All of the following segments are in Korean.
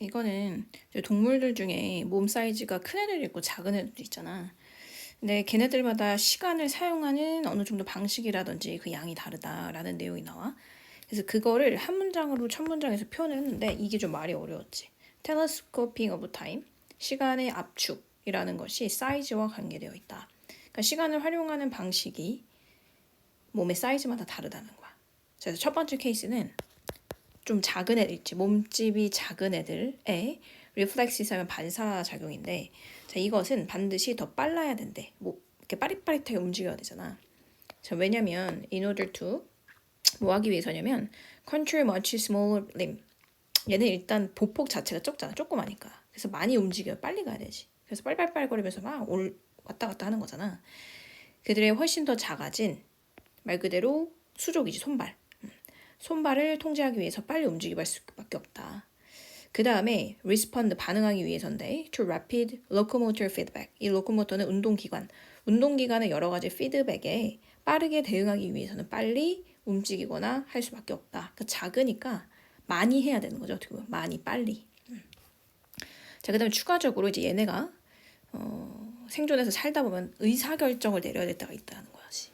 이거는 이제 동물들 중에 몸 사이즈가 큰 애들도 있고 작은 애들도 있잖아. 근데 걔네들마다 시간을 사용하는 어느 정도 방식이라든지 그 양이 다르다라는 내용이 나와. 그래서 그거를 한 문장으로 첫 문장에서 표현을 했는데 이게 좀 말이 어려웠지. Telescoping of time, 시간의 압축이라는 것이 사이즈와 관계되어 있다. 그러니까 시간을 활용하는 방식이 몸의 사이즈마다 다르다는 거야. 그래서 첫 번째 케이스는 좀 작은 애들 있지. 몸집이 작은 애들의 리플렉시스 하면 반사작용인데, 자, 이것은 반드시 더 빨라야 된대. 뭐 이렇게 빠릿빠릿하게 움직여야 되잖아. 자, 왜냐면 in order to 뭐 하기 위해서냐면 control much smaller limb. 얘는 일단 보폭 자체가 적잖아. 조그마니까. 그래서 많이 움직여야 빨리 가야 되지. 그래서 빨빨빨거리면서 막 왔다 갔다 하는 거잖아. 그들의 훨씬 더 작아진 말 그대로 수족이지, 손발. 손발을 통제하기 위해서 빨리 움직일 수밖에 없다. 그 다음에 respond, 반응하기 위해서인데 to rapid locomotor feedback. 이 로코모터는 운동기관. 운동기관의 여러 가지 피드백에 빠르게 대응하기 위해서는 빨리 움직이거나 할 수밖에 없다. 그러니까 작으니까 많이 해야 되는 거죠. 어떻게 보면 많이 빨리. 자, 그 다음에 추가적으로 이제 얘네가 생존해서 살다 보면 의사결정을 내려야 될 때가 있다는 거지.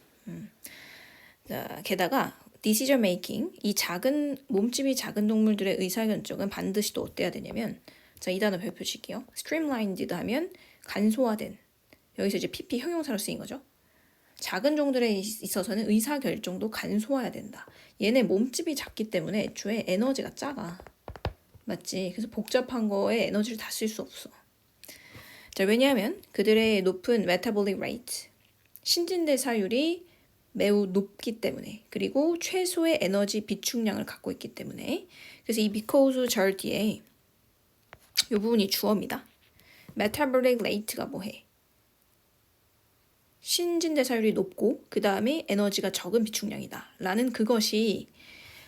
자, 게다가 decision making, 이 작은 몸집이 작은 동물들의 의사결정은 반드시 또 어때야 되냐면, 자, 이 단어 별표칠게요. streamlined 하면 간소화된. 여기서 이제 PP 형용사로 쓰인 거죠. 작은 종들에 있어서는 의사결정도 간소화해야 된다. 얘네 몸집이 작기 때문에 애초에 에너지가 작아. 맞지? 그래서 복잡한 거에 에너지를 다 쓸 수 없어. 자, 왜냐하면 그들의 높은 metabolic rate, 신진대사율이 매우 높기 때문에, 그리고 최소의 에너지 비축량을 갖고 있기 때문에. 그래서 이 because 절 뒤에 이 부분이 주어입니다. metabolic rate가 뭐해? 신진대사율이 높고 그 다음에 에너지가 적은 비축량이다 라는 그것이,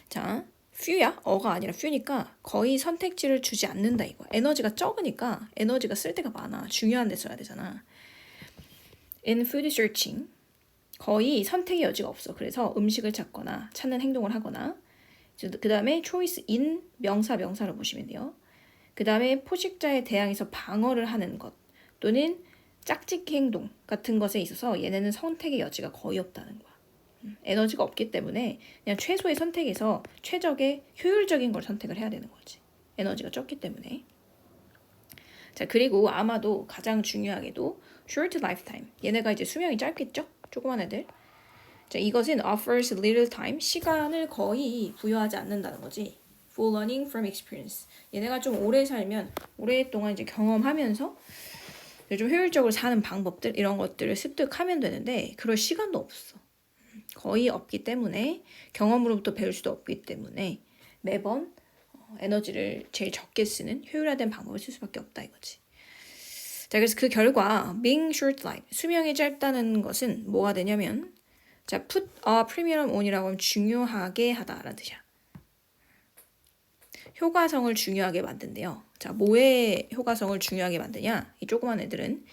자, few야? 어가 아니라 few니까 거의 선택지를 주지 않는다 이거야. 에너지가 적으니까 에너지가 쓸 데가 많아. 중요한 데 써야 되잖아. In food searching, 거의 선택의 여지가 없어. 그래서 음식을 찾거나 찾는 행동을 하거나, 그 다음에 choice in 명사로 보시면 돼요. 그 다음에 포식자에 대항해서 방어를 하는 것 또는 짝짓기 행동 같은 것에 있어서 얘네는 선택의 여지가 거의 없다는 거야. 에너지가 없기 때문에 그냥 최소의 선택에서 최적의 효율적인 걸 선택을 해야 되는 거지. 에너지가 적기 때문에. 자, 그리고 아마도 가장 중요하게도 short lifetime. 얘네가 이제 수명이 짧겠죠? 조그만 애들. 자, 이것은 offers little time. 시간을 거의 부여하지 않는다는 거지. for learning from experience. 얘네가 좀 오래 살면 오랫동안 이제 경험하면서 좀 효율적으로 사는 방법들 이런 것들을 습득하면 되는데 그럴 시간도 없어. 거의 없기 때문에, 경험으로부터 배울 수도 없기 때문에 매번 에너지를 제일 적게 쓰는 효율화된 방법을 쓸 수밖에 없다 이거지. 자, 그래서 그 결과 being short life, 수명이 짧다는 것은 뭐가 되냐면, 자, put a premium on이라고 하면 중요하게 하다라는 뜻이야. 효과성을 중요하게 만든대요. 자, 뭐의 효과성을 중요하게 만드냐? 이 조그만 애들은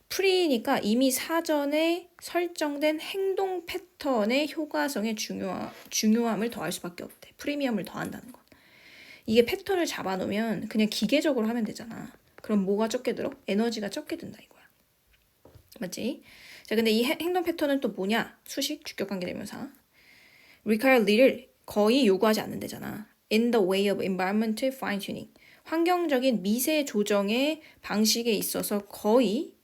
프리니까 이미 사전에 설정된 행동 패턴의 효과성의 중요함을 더할 수밖에 없대. 프리미엄을 더한다는 것. 이게 패턴을 잡아놓으면 그냥 기계적으로 하면 되잖아. 그럼 뭐가 적게 들어? 에너지가 적게 든다 이거야. 맞지? 자, 근데 이 행동 패턴은 또 뭐냐? 수식, 주격관계대명사. require little를 거의 요구하지 않는다잖아. in the way of environmental fine-tuning. 환경적인 미세 조정의 방식에 있어서 거의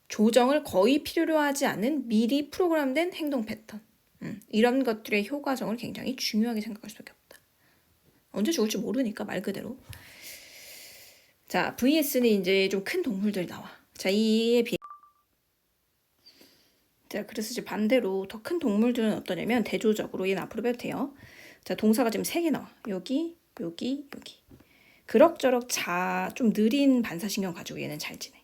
조정을 거의 필요로 하지 않는 미리 프로그램된 행동 패턴. 이런 것들의 효과성을 굉장히 중요하게 생각할 수밖에 없다. 언제 죽을지 모르니까 말 그대로. 자, vs는 이제 좀 큰 동물들이 나와. 자, 이에 비해 자, 그래서 이제 반대로 더 큰 동물들은 어떠냐면 대조적으로 얘는 앞으로 빼도 돼요. 자, 동사가 지금 3개 나와. 여기, 여기, 여기. 그럭저럭 좀 느린 반사신경 가지고 얘는 잘 지내.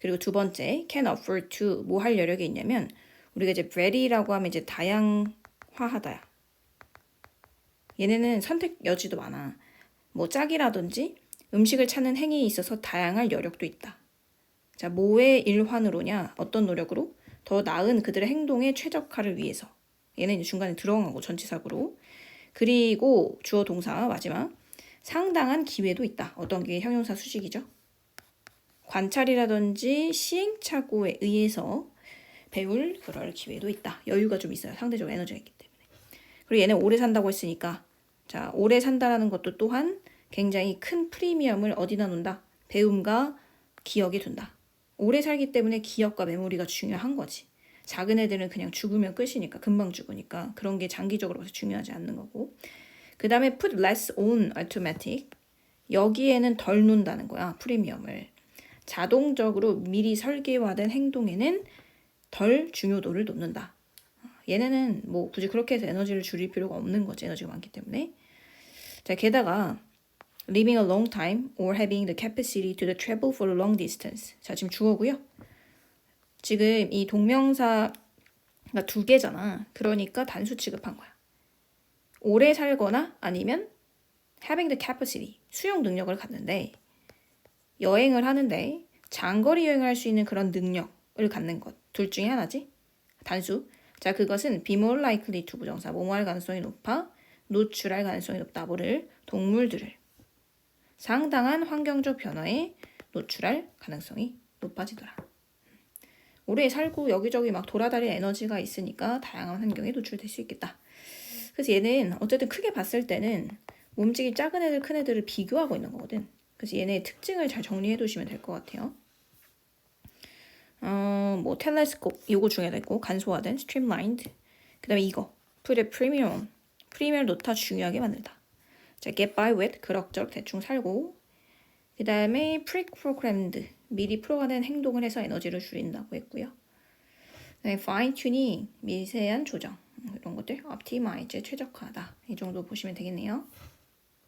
그리고 두 번째, can afford to, 뭐 할 여력이 있냐면, 우리가 이제 ready라고 하면 이제 다양화하다. 얘네는 선택 여지도 많아. 뭐 짝이라든지 음식을 찾는 행위에 있어서 다양할 여력도 있다. 자, 뭐의 일환으로냐? 어떤 노력으로? 더 나은 그들의 행동의 최적화를 위해서. 얘는 이제 중간에 들어간 거고 전치사구로. 그리고 주어 동사 마지막 상당한 기회도 있다. 어떤 게 형용사 수식이죠. 관찰이라든지 시행착오에 의해서 배울 그럴 기회도 있다. 여유가 좀 있어요. 상대적으로 에너지가 있기 때문에. 그리고 얘는 오래 산다고 했으니까 자, 오래 산다라는 것도 또한 굉장히 큰 프리미엄을 어디다 놓는다? 배움과 기억에 둔다. 오래 살기 때문에 기억과 메모리가 중요한 거지. 작은 애들은 그냥 죽으면 끝이니까 금방 죽으니까 그런 게 장기적으로 봐서 중요하지 않는 거고. 그 다음에 put less on automatic. 여기에는 덜 놓는다는 거야. 프리미엄을. 자동적으로 미리 설계화된 행동에는 덜 중요도를 놓는다. 얘네는 뭐 굳이 그렇게 해서 에너지를 줄일 필요가 없는 거지. 에너지가 많기 때문에. 자, 게다가 living a long time or having the capacity to travel for a long distance. 자, 지금 주어고요. 지금 이 동명사가 두 개잖아. 그러니까 단수 취급한 거야. 오래 살거나 아니면 having the capacity, 수용 능력을 갖는데 여행을 하는데 장거리 여행을 할 수 있는 그런 능력을 갖는 것. 둘 중에 하나지. 단수. 자, 그것은 be more likely to 부정사, 뭐뭐할 가능성이 높아, 노출할 가능성이 높다. 뭐를? 동물들을. 상당한 환경적 변화에 노출할 가능성이 높아지더라. 오래 살고 여기저기 막 돌아다닐 에너지가 있으니까 다양한 환경에 노출될 수 있겠다. 그래서 얘는 어쨌든 크게 봤을 때는 몸집이 작은 애들, 큰 애들을 비교하고 있는 거거든. 그래서 얘네의 특징을 잘 정리해 두시면 될 것 같아요. 뭐 텔레스콥 요거 중에도 있고 간소화된 streamlined. 그다음에 이거 put a premium on. 프리미엄을 놓다 중요하게 만들다. 자, get by with 그럭저럭 대충 살고. 그다음에 pre-programmed 미리 프로그램된 행동을 해서 에너지를 줄인다고 했고요. 그다음에 fine tuning 미세한 조정 이런 것들 optimize 최적화하다 이 정도 보시면 되겠네요.